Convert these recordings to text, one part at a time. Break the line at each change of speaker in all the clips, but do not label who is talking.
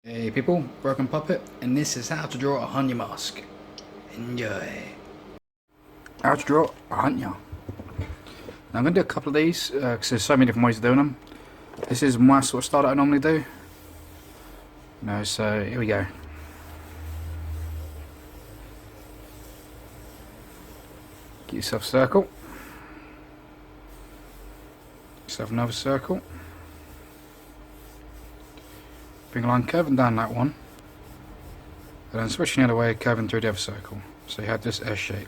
Hey people, Broken Puppet, and this is how to draw a Hannya Mask. Enjoy. How to draw a Hannya. Now I'm going to do a couple of these, because there's so many different ways of doing them. This is my sort of style that I normally do. So here we go. Get yourself a circle. Get yourself another circle. Bring a line curving down that one. And then switching the other way, curving through the other circle. So you have this S shape.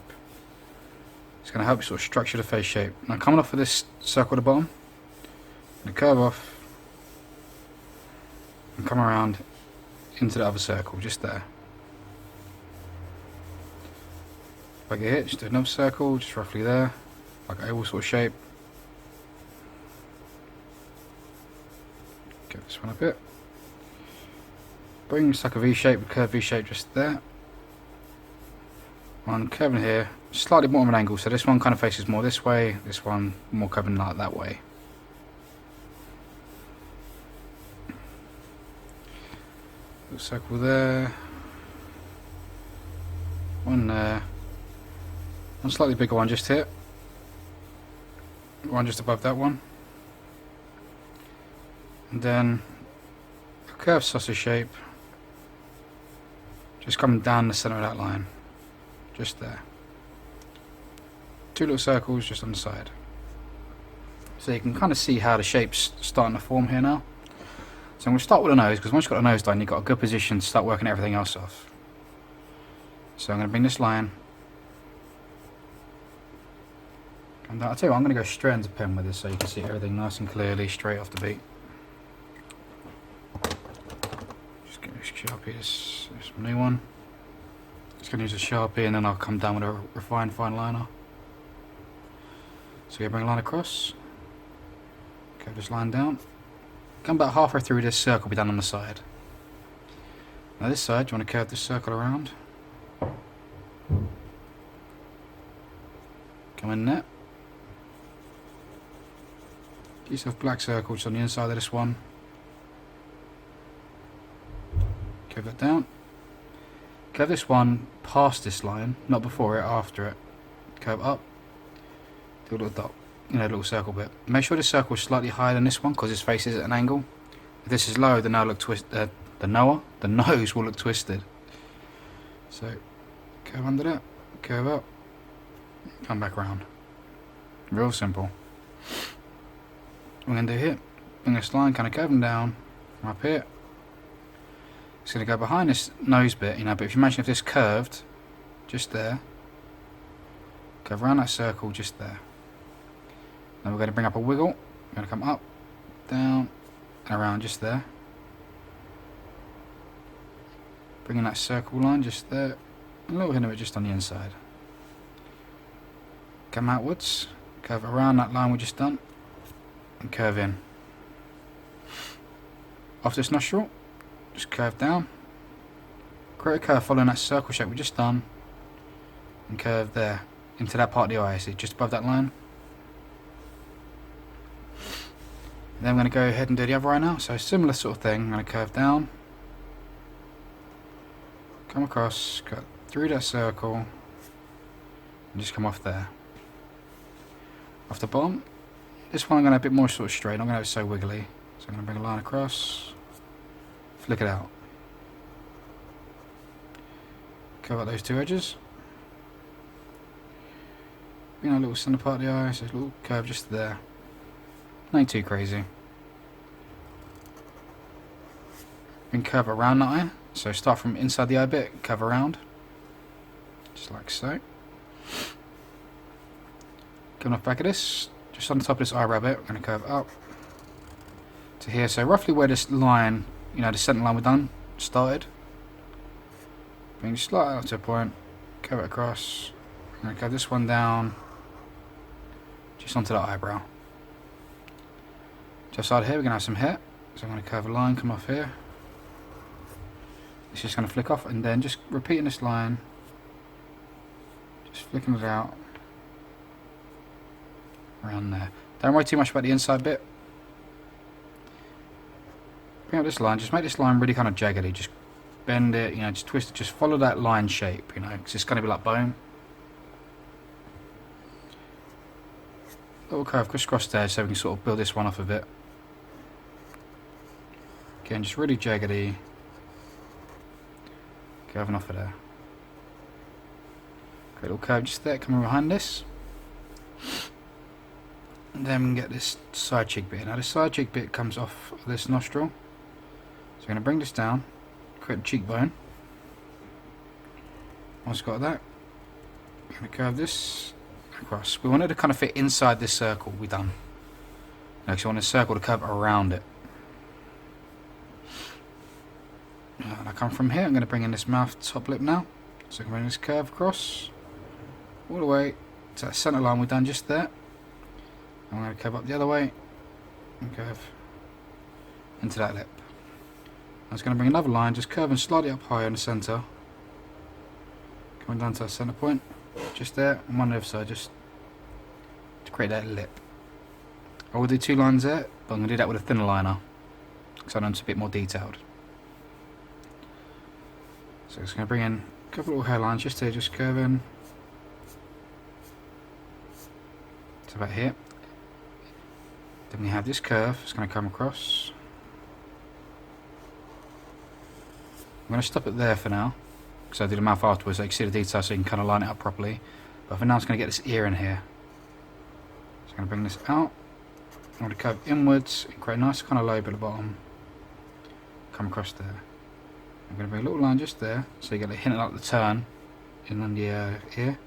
It's going to help you sort of structure the face shape. Now coming off of this circle at the bottom, I'm going to curve off and come around into the other circle, just there. If I get hit, just do another circle, just roughly there, like an oval sort of shape. Get this one up here. Bring just like a V shape, a curved V shape just there. One curving here, slightly more of an angle, so this one kind of faces more this way, this one more curving like that way. Little circle there. One there. One slightly bigger one just here. One just above that one. And then a curved sausage shape. Just coming down the centre of that line. Just there. Two little circles just on the side. So you can kind of see how the shape's starting to form here now. So I'm going to start with the nose, because once you've got the nose done, you've got a good position to start working everything else off. So I'm going to bring this line. And I'll tell you what, I'm going to go straight into pen with this so you can see everything nice and clearly straight off the beat. Just get this Sharpie, this new one. Just going to use a Sharpie and then I'll come down with a refined fine liner. So you bring a line across, curve this line down, come about halfway through this circle, be done on the side. Now this side, you want to curve this circle around. Come in there. Get yourself black circles on the inside of this one. Curve that down. Curve this one past this line, not before it, after it. Curve up. Do a little dot, a little circle bit. Make sure this circle is slightly higher than this one because this face is at an angle. If this is low, then the nose will look twisted. So curve under that, curve up, come back around. Real simple. What we're going to do here, bring this line kind of curving down from up here. It's going to go behind this nose bit, but if you imagine if this curved, just there, curve around that circle just there. Then we're going to bring up a wiggle, we're going to come up, down, and around just there. Bringing that circle line just there, a little hint of it just on the inside. Come outwards, curve around that line we just done, and curve in. Off this nostril, just curve down, create a curve following that circle shape we just done, and curve there, into that part of the eye, see, just above that line. And then I'm going to go ahead and do the other eye now, so similar sort of thing, I'm going to curve down, come across, cut through that circle, and just come off there. Off the bottom, this one I'm going to have a bit more sort of straight, I'm going to have it so wiggly, so I'm going to bring a line across, flick it out. Curve out those two edges. Bring a little centre part of the eye, so a little curve just there. Nothing too crazy. Bring curve around that eye, so start from inside the eye bit, curve around. Just like so. Coming off back of this, just on the top of this eyebrow bit, we're going to curve up to here, so roughly where this line, the centre line we're done, started. Bring slightly out to a point, curve it across, I'm going to curve this one down, just onto that eyebrow. Just side here we're going to have some hair, so I'm going to curve a line, come off here. It's just going to flick off, and then just repeating this line, just flicking it out, around there. Don't worry too much about the inside bit. Bring up this line, just make this line really kind of jaggedy, just bend it, you know, just twist it, just follow that line shape, you know, because it's going to be like bone. Little curve crisscross there so we can sort of build this one off a bit. Again, just really jaggedy. Curving off of there. Great little curve just there coming behind this. And then we can get this side cheek bit. Now this side cheek bit comes off of this nostril. So we're going to bring this down, create a cheekbone. Once got that, we're going to curve this across. We want it to kind of fit inside this circle we've done. Next, we want the circle to curve around it. And I come from here, I'm going to bring in this mouth top lip now. So I can bring this curve across, all the way to that centre line we've done just there. I'm going to curve up the other way, and curve into that lip. I was going to bring another line, just curving slightly up higher in the centre. Coming down to that centre point, just there, and one on the other side, just to create that lip. I will do 2 lines there, but I'm going to do that with a thinner liner, because I know it's a bit more detailed. So I'm just going to bring in a couple of little hairlines just here, just curving. It's about here. Then we have this curve, it's going to come across. I'm going to stop it there for now, because I'll do the mouth afterwards so you can see the detail so you can kind of line it up properly. But for now it's going to get this ear in here. So I'm going to bring this out. I want to curve inwards and create a nice kind of lobe at the bottom. Come across there. I'm going to bring a little line just there, so you get a hint of like the turn in on the ear.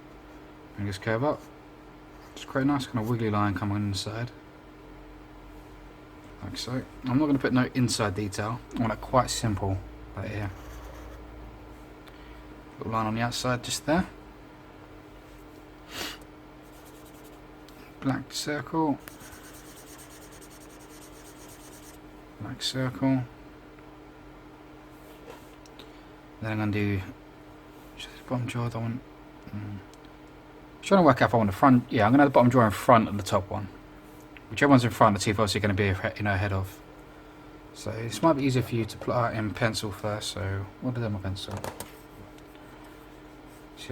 And just curve up. Just create a nice kind of wiggly line coming inside. Like so. I'm not going to put no inside detail. I want it quite simple right here. Little line on the outside just there. Black circle. Black circle. Then I'm going to do this bottom jaw. I don't want. Trying to work out if I want the front. Yeah, I'm going to have the bottom jaw in front and the top one. Whichever one's in front, the teeth obviously going to be ahead of. So this might be easier for you to plot out in pencil first. So what did I do with my pencil?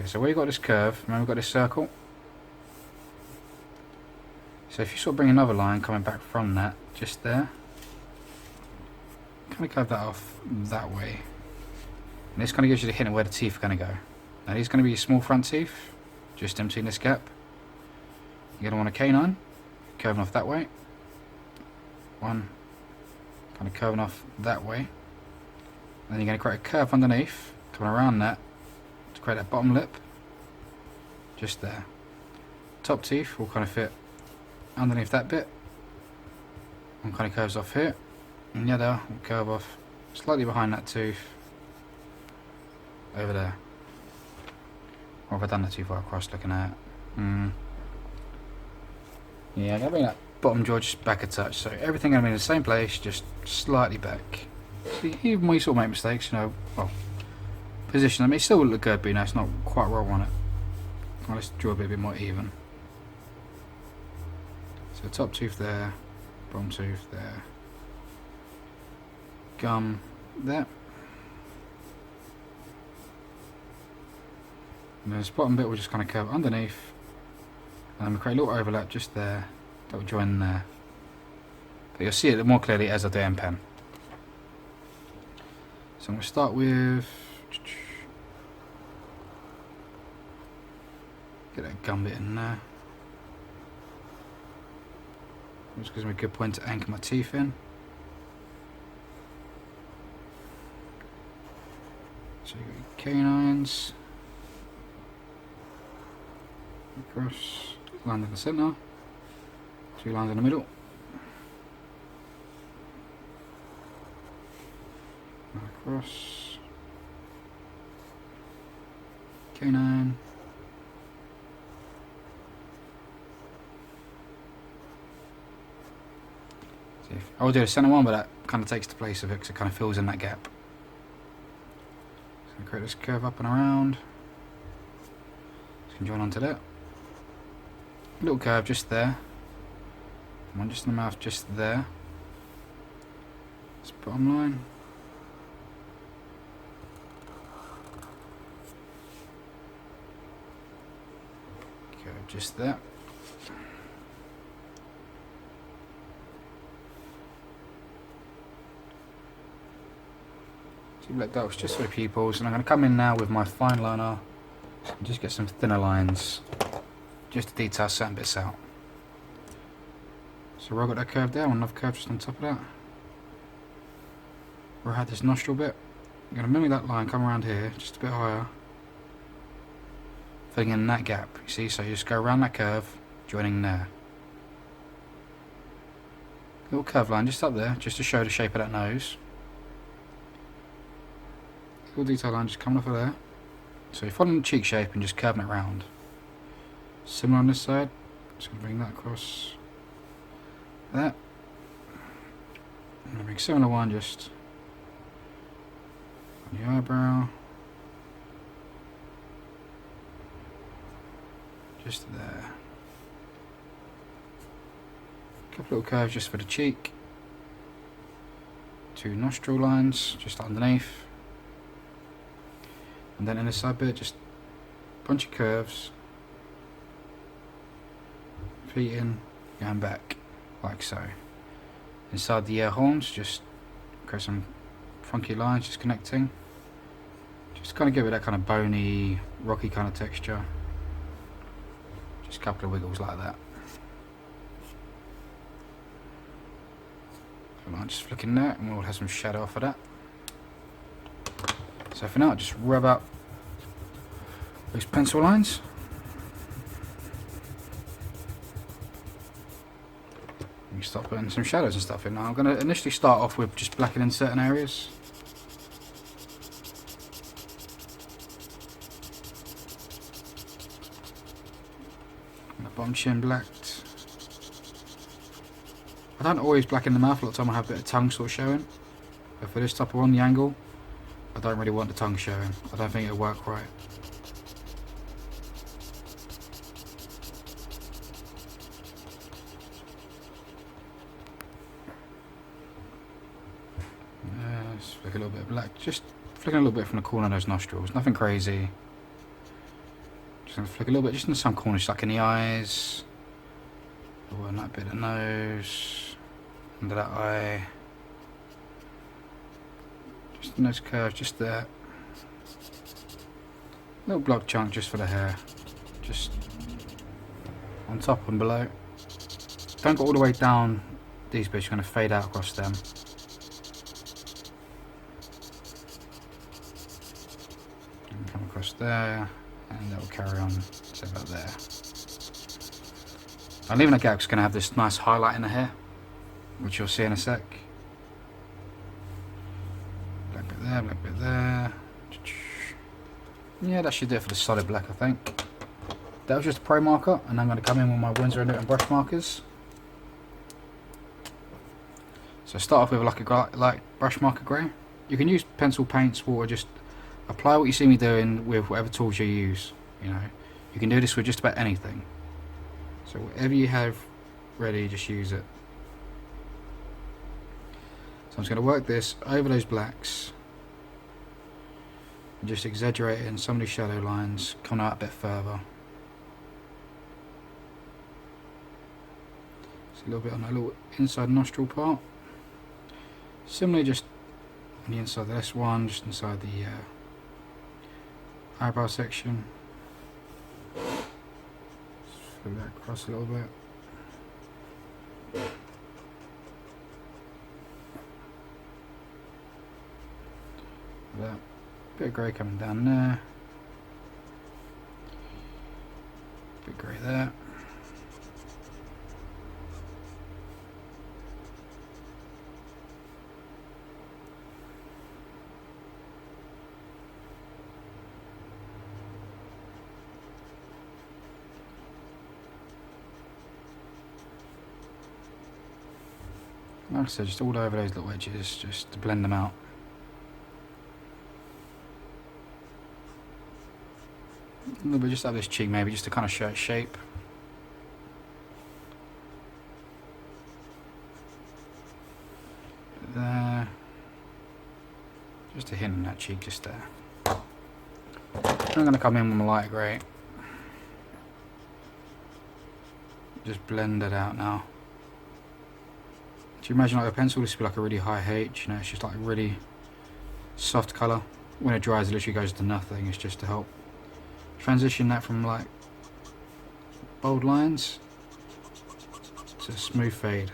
So where you got this curve, remember we've got this circle. So if you sort of bring another line coming back from that, just there, kind of curve that off that way. And this kind of gives you the hint of where the teeth are going to go. Now these are going to be your small front teeth, just in between this gap. You're going to want a canine, curving off that way. One, kind of curving off that way. And then you're going to create a curve underneath, coming around that, to create that bottom lip. Just there. Top teeth will kind of fit underneath that bit. One kind of curves off here. And the other will curve off slightly behind that tooth. Over there. Or have I done that too far across looking at it? Yeah, I'm going to bring that bottom jaw just back a touch. So everything going to be in the same place, just slightly back. So even when you sort of make mistakes, you know, well, position, I mean, it still will look good, but you know, it's not quite where I want it. Well, let's draw a bit more even. So top tooth there, bottom tooth there, gum there. And this bottom bit will just kind of curve underneath, and then we create a little overlap just there that will join there. But you'll see it more clearly as I do end pen. So I'm going to start with, get that gum bit in there. Just gives me a good point to anchor my teeth in. So you got your canines. Across, line in the centre, 2 lines in the middle. Across. Canine. I will do the centre one, but that kind of takes the place of it because it kind of fills in that gap. So create this curve up and around. So you can join onto that. Little curve just there. Come on, just in the mouth, just there. Let's bottom line. Go just there. See, like that was just for the pupils, and I'm going to come in now with my fine liner and just get some thinner lines, just to detail certain bits out. So where I got that curve there, another curve just on top of that. Where I had this nostril bit, I'm going to mimic that line, come around here, just a bit higher, filling in that gap, you see, so you just go around that curve, joining there. Little curve line just up there, just to show the shape of that nose. Little detail line just coming off of there. So you're following the cheek shape and just curving it round. Similar on this side, just going to bring that across there. I'm going to bring similar one just on the eyebrow. Just there. A couple little curves just for the cheek. 2 nostril lines just underneath. And then in this side bit, just a bunch of curves. Feet in, going back, like so. Inside the ear horns, just create some funky lines, just connecting. Just kind of give it that kind of bony, rocky kind of texture. Just a couple of wiggles like that. I'm just flicking there, and we'll have some shadow off of that. So for now, I'll just rub out those pencil lines. You start putting some shadows and stuff in now. I'm going to initially start off with just blackening certain areas. My bottom chin blacked. I don't always blacken the mouth, a lot of the time I have a bit of tongue sort of showing. But for this type of one, the angle, I don't really want the tongue showing. I don't think it'll work right. Just flick a little bit of black, just flicking a little bit from the corner of those nostrils, nothing crazy. Just going to flick a little bit just in some corners, like in the eyes, or in that bit of the nose, under that eye. Just in those curves, just there. Little block chunk just for the hair, just on top and below. Don't go all the way down these bits, you're going to fade out across them. And come across there, and that will carry on to about there. I'm leaving a gap because it's going to have this nice highlight in the hair, which you'll see in a sec. Black bit there, black bit there. Yeah, that should do it for the solid black, I think. That was just a pro marker, and I'm going to come in with my Winsor & Newton brush markers. So start off with like a light brush marker grey. You can use pencil, paints, water, just apply what you see me doing with whatever tools you use. You know, you can do this with just about anything. So whatever you have ready, just use it. So I'm just going to work this over those blacks. And just exaggerating some of these shadow lines, coming out a bit further. Just a little bit on that little inside nostril part. Similarly, just on the inside of this one, just inside the eyebrow section. Just flick that across a little bit. That bit of grey coming down there. Bit grey there. Like I said, just all over those little edges, just to blend them out. A little bit just up this cheek maybe, just to kind of show its shape. cheek just there. I'm going to come in with my light grey. Just blend it out now. Do you imagine like a pencil? This would be like a really high H, you know, it's just like a really soft colour. When it dries, it literally goes to nothing. It's just to help transition that from like bold lines to a smooth fade.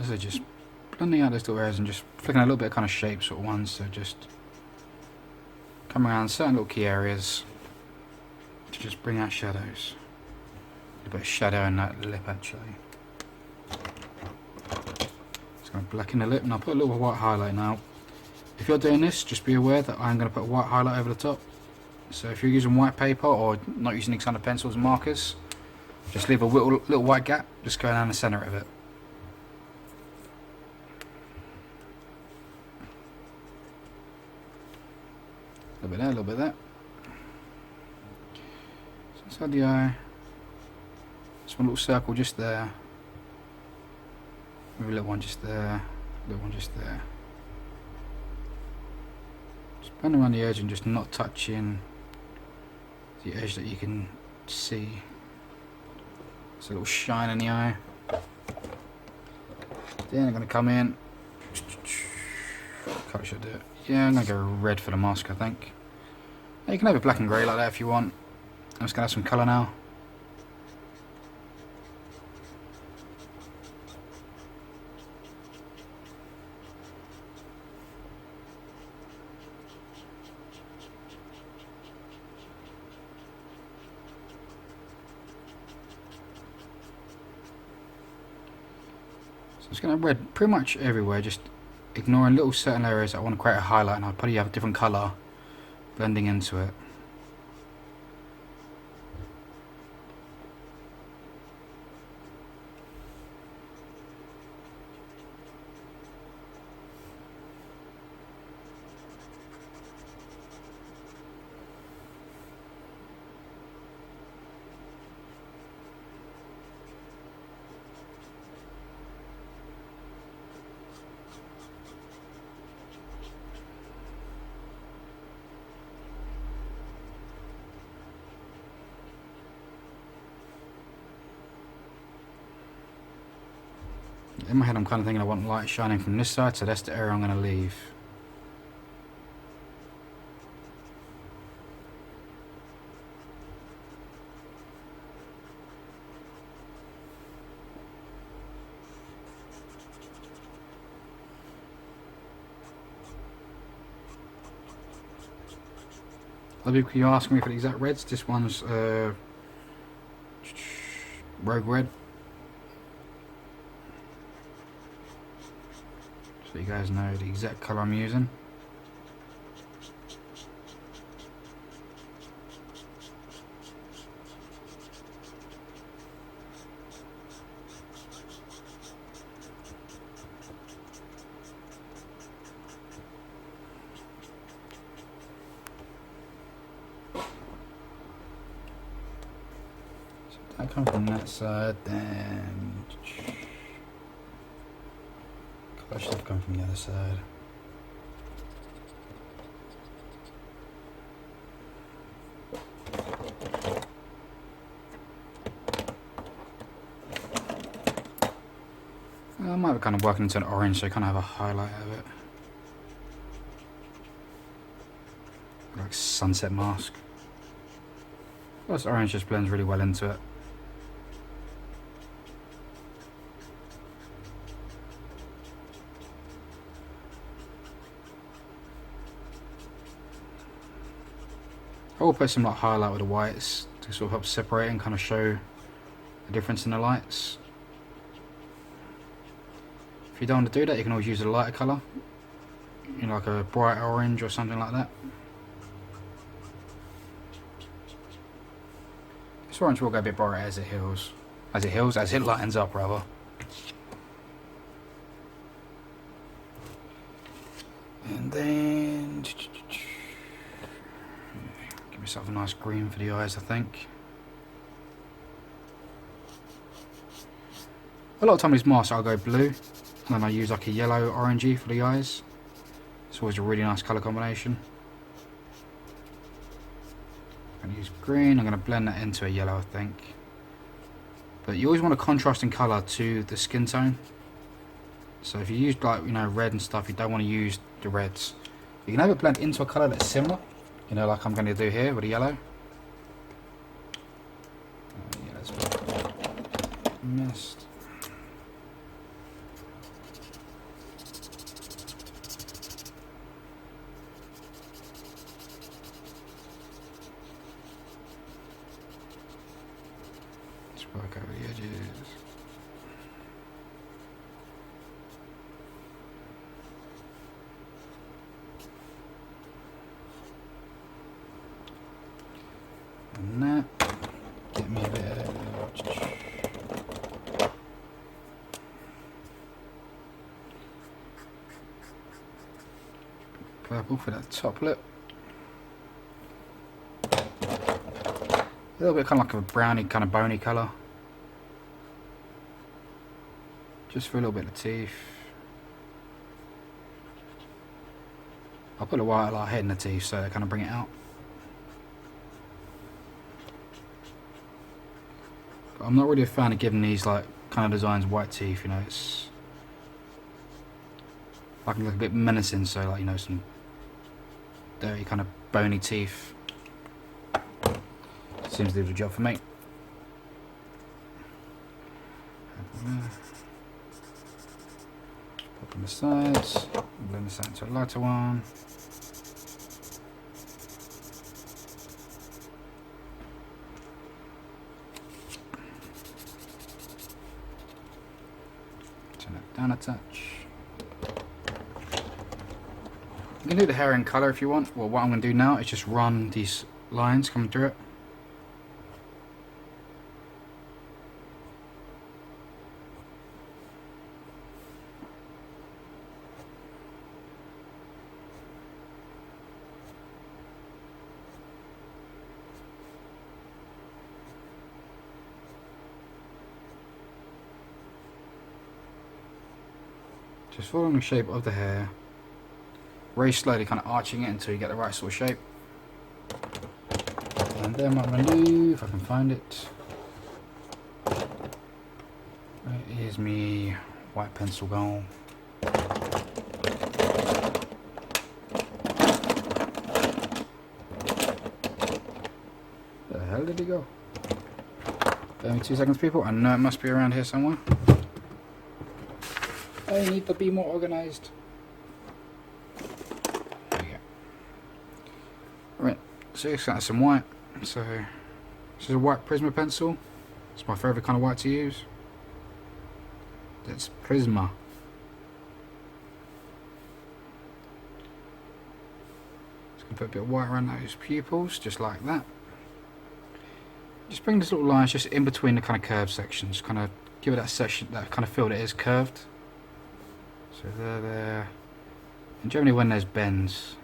So just blending out those little areas and just flicking a little bit of kind of shape sort of ones, so just come around certain little key areas to just bring out shadows. A bit of shadow in that lip actually. Just going to blacken the lip and I'll put a little white highlight now. If you're doing this, just be aware that I'm going to put a white highlight over the top. So if you're using white paper or not using any kind of pencils and markers, just leave a little white gap, just go down the centre of it. A little bit there, a little bit there. So inside the eye, just one little circle just there. Maybe a little one just there, a little one just there. Just blend around the edge and just not touching the edge that you can see. It's a little shine in the eye. Then I'm going to come in. What colour should I do it? Yeah, I'm going to go red for the mask, I think. Now you can have it black and grey like that if you want. I'm just going to have some colour now. So I'm just going to red pretty much everywhere, just ignoring little certain areas that I want to create a highlight, and I'll probably have a different colour blending into it. In my head I'm kind of thinking I want light shining from this side, so that's the area I'm going to leave. A lot of people keep asking me for the exact reds. This one's Rogue Red. So you guys know the exact colour I'm using. So that comes from that side, then colour stuff come from the other side. I might be kind of working into an orange, so I kind of have a highlight of it. Like sunset mask. Plus orange just blends really well into it. will put some like highlight with the whites to sort of help separate and kind of show the difference in the lights. If you don't want to do that, you can always use a lighter colour, you know, like a bright orange or something like that. This orange will go a bit brighter as it heals, as it lightens up rather. And then give myself a nice green for the eyes, I think. A lot of time with these masks I'll go blue, and then I use like a yellow orangey for the eyes. It's always a really nice colour combination. I'm going to use green, I'm going to blend that into a yellow, I think. But you always want a contrasting colour to the skin tone. So if you use like, you know, red and stuff, you don't want to use the reds. You can have it blend into a colour that's similar, you know, like I'm going to do here with the yellow. Yeah, that's missed. Just work over the edges. And that, get me a bit of purple for that top lip. A little bit kind of like a browny, kind of bony colour. Just for a little bit of teeth. I'll put a white light head in the teeth so they kind of bring it out. I'm not really a fan of giving these like kind of designs white teeth, you know, it's I can look a bit menacing, so like, you know, some dirty kind of bony teeth seems to do the job for me. Pop on the sides, blend this out into a lighter one. Down a touch. You can do the hair in colour if you want. Well, what I'm going to do now is just run these lines coming through it. Just following the shape of the hair, very slowly kind of arching it until you get the right sort of shape. And then what I'm going to do, if I can find it, here's me white pencil gone. Where the hell did he go? Give me 2 seconds, people. I know it must be around here somewhere. I need to be more organised. There we go. Right, so it's got some white. So this is a white Prisma pencil. It's my favourite kind of white to use. That's Prisma. Just gonna put a bit of white around those pupils, just like that. Just bring this little lines just in between the kind of curved sections. Kind of give it that section, that kind of feel that it is curved. So there. And generally when there's bends,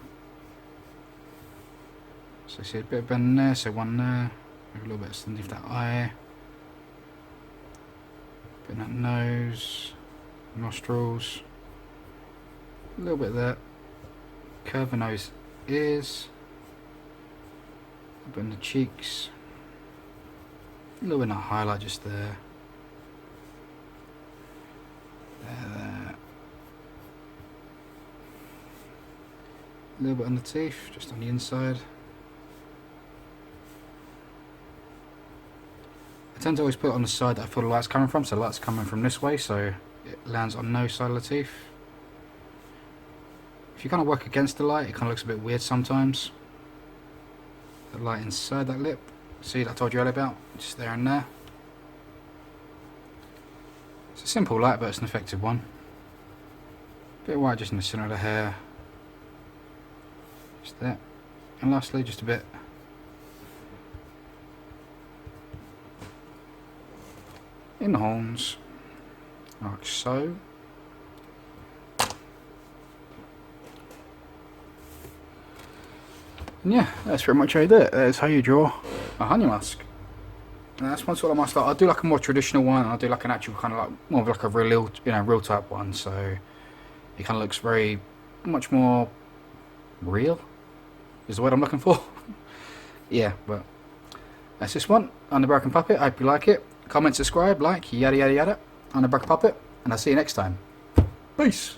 so see a bit of bend there, so one there, maybe a little bit underneath that eye, bit in that nose, nostrils, a little bit there, curve the nose, ears, a bit in the cheeks, a little bit in that highlight just there, there. A little bit on the teeth, just on the inside. I tend to always put it on the side that I feel the light's coming from, so the light's coming from this way, so it lands on no side of the teeth. If you kind of work against the light, it kind of looks a bit weird sometimes. the light inside that lip. See that I told you earlier about? Just there and there. It's a simple light, but it's an effective one. Bit of white just in the centre of the hair. Just there. And lastly, just a bit in the horns, like so. And yeah, that's pretty much how you do it. That's how you draw a Hannya Mask. And that's one sort of my style. I do like a more traditional one, and I do like an actual kind of like more of like a real, real type one. So it kind of looks very much more real. Is the word I'm looking for. Yeah, but that's this one on the Broken Puppet. I hope you like it. Comment, subscribe, like, yada yada yada on the Broken Puppet, and I'll see you next time. Peace.